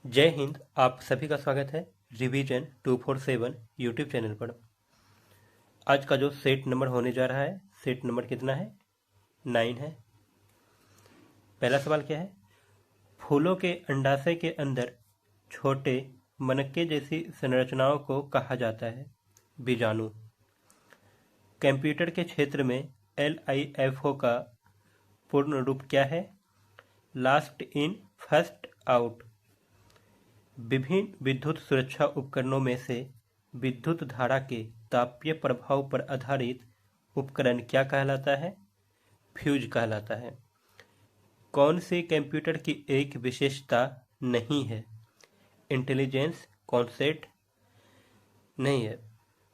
जय हिंद। आप सभी का स्वागत है रिवीजन 247 यूट्यूब चैनल पर। आज का जो सेट नंबर होने जा रहा है, सेट नंबर कितना है? 9 है। पहला सवाल क्या है? फूलों के अंडाशय के अंदर छोटे मनक्के जैसी संरचनाओं को कहा जाता है बीजाणु। कंप्यूटर के क्षेत्र में LIFO का पूर्ण रूप क्या है? Last in first out. विभिन्न विद्युत सुरक्षा उपकरणों में से विद्युत धारा के तापीय प्रभाव पर आधारित उपकरण क्या कहलाता है? फ्यूज कहलाता है। कौन सी कंप्यूटर की एक विशेषता नहीं है? इंटेलिजेंस कॉन्सेप्ट नहीं है।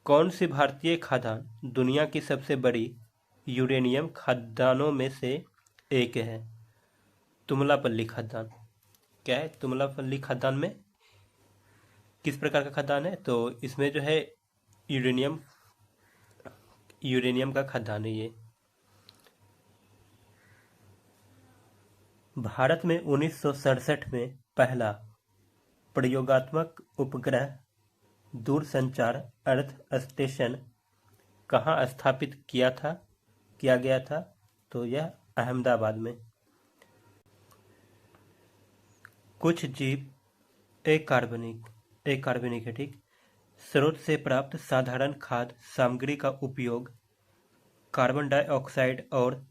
कौन सी भारतीय खाद्यान्न दुनिया की सबसे बड़ी यूरेनियम खाद्यान्नों में से एक है? तुमलापल्ली खाद्यान्न। क्या है तुमलापल्ली खाद्यान्न में? किस प्रकार का खाद्यान्न है? तो इसमें जो है यूरेनियम का खाद्यान्न है ये। भारत में 1967 में पहला प्रयोगात्मक उपग्रह दूरसंचार अर्थ स्टेशन कहाँ स्थापित किया गया था? तो यह अहमदाबाद में। कुछ जीव अकार्बनिक है, ठीक। स्रोत से प्राप्त साधारण खाद्य सामग्री का उपयोग कार्बन डाइऑक्साइड और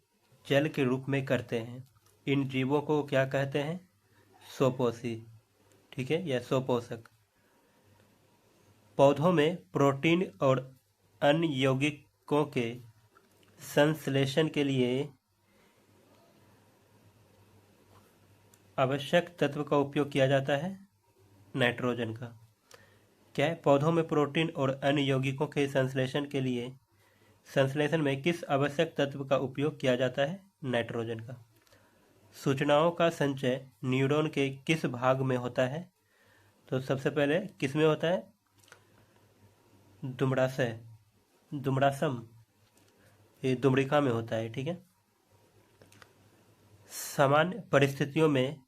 जल के रूप में करते हैं। इन जीवों को क्या कहते हैं? स्वपोषी, ठीक है, या स्वपोषक। पौधों में प्रोटीन और अन्य यौगिकों के संश्लेषण के लिए आवश्यक तत्व का उपयोग किया जाता है नाइट्रोजन का। क्या है? पौधों में प्रोटीन और अन्य यौगिकों के संश्लेषण में किस आवश्यक तत्व का उपयोग किया जाता है? नाइट्रोजन का। सूचनाओं का संचय न्यूरॉन के किस भाग में होता है? तो सबसे पहले किस में होता है? दुमड़ासम, ये दुमड़िका में होता है, ठीक है। सामान्य परिस्थितियों में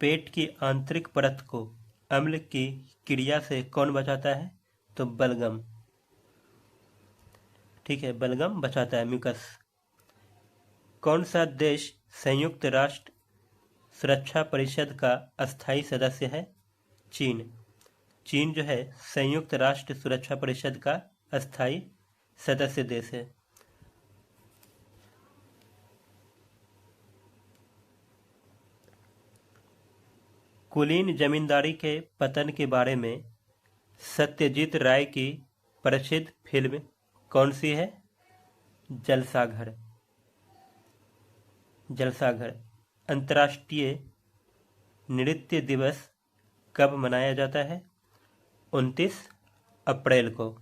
पेट की आंतरिक परत को अम्ल की क्रिया से कौन बचाता है? तो बलगम, ठीक है, बलगम बचाता है, म्यूकस। कौन सा देश संयुक्त राष्ट्र सुरक्षा परिषद का अस्थायी सदस्य है? चीन जो है संयुक्त राष्ट्र सुरक्षा परिषद का अस्थायी सदस्य देश है। कुलीन जमींदारी के पतन के बारे में सत्यजीत राय की प्रसिद्ध फिल्म कौन सी है? जलसाघर। अंतर्राष्ट्रीय नृत्य दिवस कब मनाया जाता है? 29 अप्रैल को।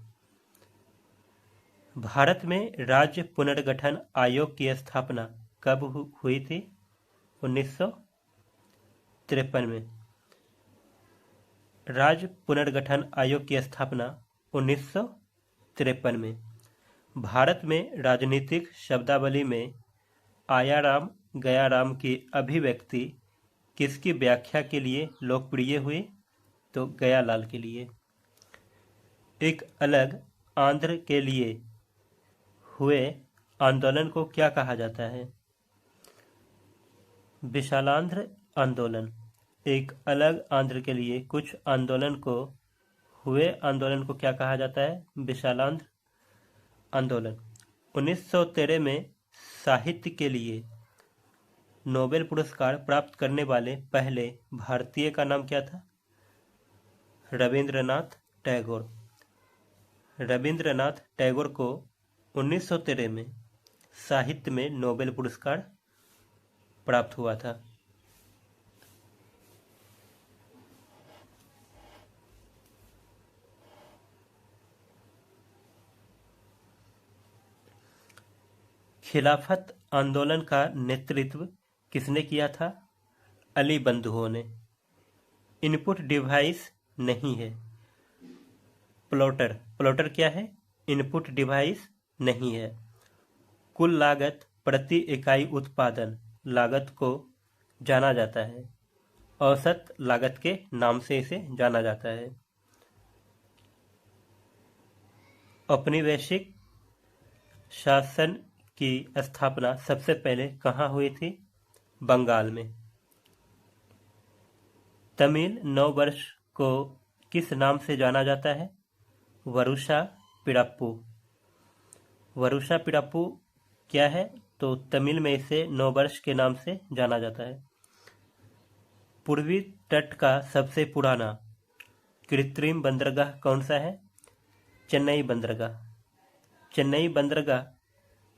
भारत में राज्य पुनर्गठन आयोग की स्थापना कब हुई थी? 1953 में। राज्य पुनर्गठन आयोग की स्थापना 1953 में। भारत में राजनीतिक शब्दावली में आया राम गया राम की अभिव्यक्ति किसकी व्याख्या के लिए लोकप्रिय हुई? तो गयालाल के लिए। एक अलग आंध्र के लिए हुए आंदोलन को क्या कहा जाता है? विशालांध्र आंदोलन। एक अलग आंध्र के लिए कुछ आंदोलन को क्या कहा जाता है? विशालांध्र आंदोलन। 1913 में साहित्य के लिए नोबेल पुरस्कार प्राप्त करने वाले पहले भारतीय का नाम क्या था? रविंद्रनाथ टैगोर को 1913 में साहित्य में नोबेल पुरस्कार प्राप्त हुआ था। खिलाफत आंदोलन का नेतृत्व किसने किया था? अली बंधुओं ने। इनपुट डिवाइस नहीं है। प्लॉटर क्या है? इनपुट डिवाइस नहीं है। कुल लागत प्रति इकाई उत्पादन लागत को जाना जाता है। औसत लागत के नाम से इसे जाना जाता है। औपनिवेशिक शासन की स्थापना सबसे पहले कहाँ हुई थी? बंगाल में। तमिल नव वर्ष को किस नाम से जाना जाता है? वरुषा पिड़प्पू। वरुषा पिड़प्पू क्या है? तो तमिल में इसे नव वर्ष के नाम से जाना जाता है। पूर्वी तट का सबसे पुराना कृत्रिम बंदरगाह कौन सा है? चेन्नई बंदरगाह। चेन्नई बंदरगाह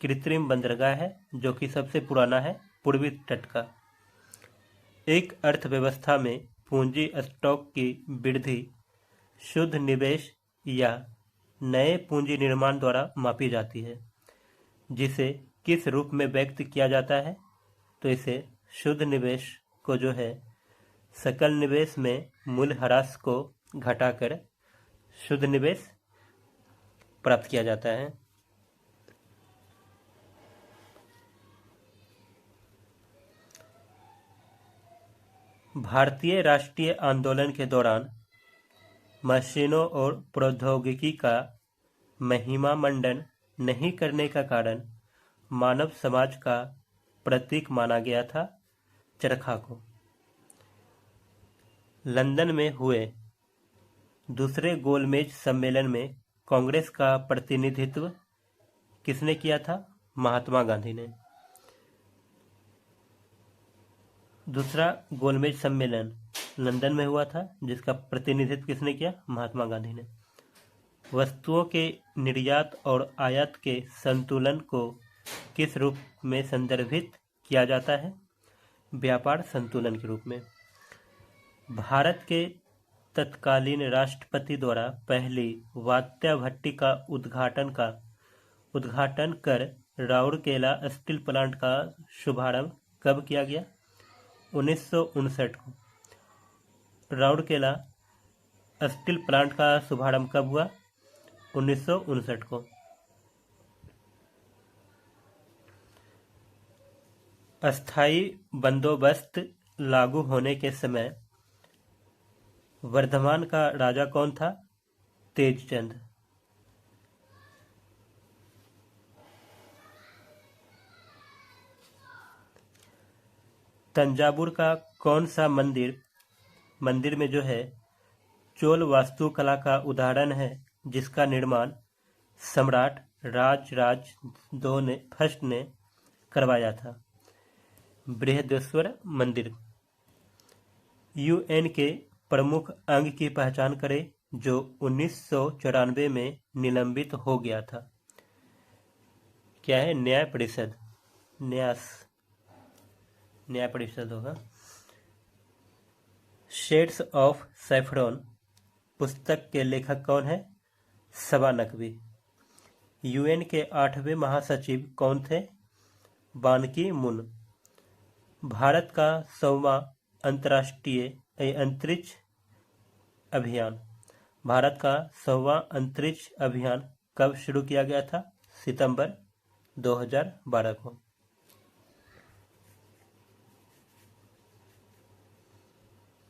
कृत्रिम बंदरगाह है जो कि सबसे पुराना है पूर्वी तट का। एक अर्थव्यवस्था में पूंजी स्टॉक की वृद्धि शुद्ध निवेश या नए पूंजी निर्माण द्वारा मापी जाती है, जिसे किस रूप में व्यक्त किया जाता है? तो इसे शुद्ध निवेश को जो है सकल निवेश में मूल्यह्रास को घटाकर शुद्ध निवेश प्राप्त किया जाता है। भारतीय राष्ट्रीय आंदोलन के दौरान मशीनों और प्रौद्योगिकी का महिमा मंडन नहीं करने का कारण मानव समाज का प्रतीक माना गया था चरखा को। लंदन में हुए दूसरे गोलमेज सम्मेलन में कांग्रेस का प्रतिनिधित्व किसने किया था? महात्मा गांधी ने। दूसरा गोलमेज सम्मेलन लंदन में हुआ था जिसका प्रतिनिधित्व किसने किया? महात्मा गांधी ने। वस्तुओं के निर्यात और आयात के संतुलन को किस रूप में संदर्भित किया जाता है? व्यापार संतुलन के रूप में। भारत के तत्कालीन राष्ट्रपति द्वारा पहली वात्या भट्टी का उद्घाटन कर राउरकेला स्टील प्लांट का शुभारंभ कब किया गया? 1959 को। राउरकेला स्टील प्लांट का शुभारंभ कब हुआ? 1959 को। अस्थाई बंदोबस्त लागू होने के समय वर्धमान का राजा कौन था? तेजचंद। तंजावुर का कौन सा मंदिर में जो है चोल वास्तुकला का उदाहरण है जिसका निर्माण सम्राट राजराज फर्स्ट ने करवाया था? बृहदेश्वर मंदिर। यूएन के प्रमुख अंग की पहचान करें जो 1994 में निलंबित हो गया था। क्या है? न्याय परिषद। न्याय परिषद होगा। शेड्स ऑफ सैफरॉन पुस्तक के लेखक कौन है? सबा नकवी। यूएन के 8वें महासचिव कौन थे? बान की मून। भारत का 100वां अंतर्राष्ट्रीय अंतरिक्ष अभियान। भारत का 100वां अंतरिक्ष अभियान कब शुरू किया गया था? सितंबर 2012 को।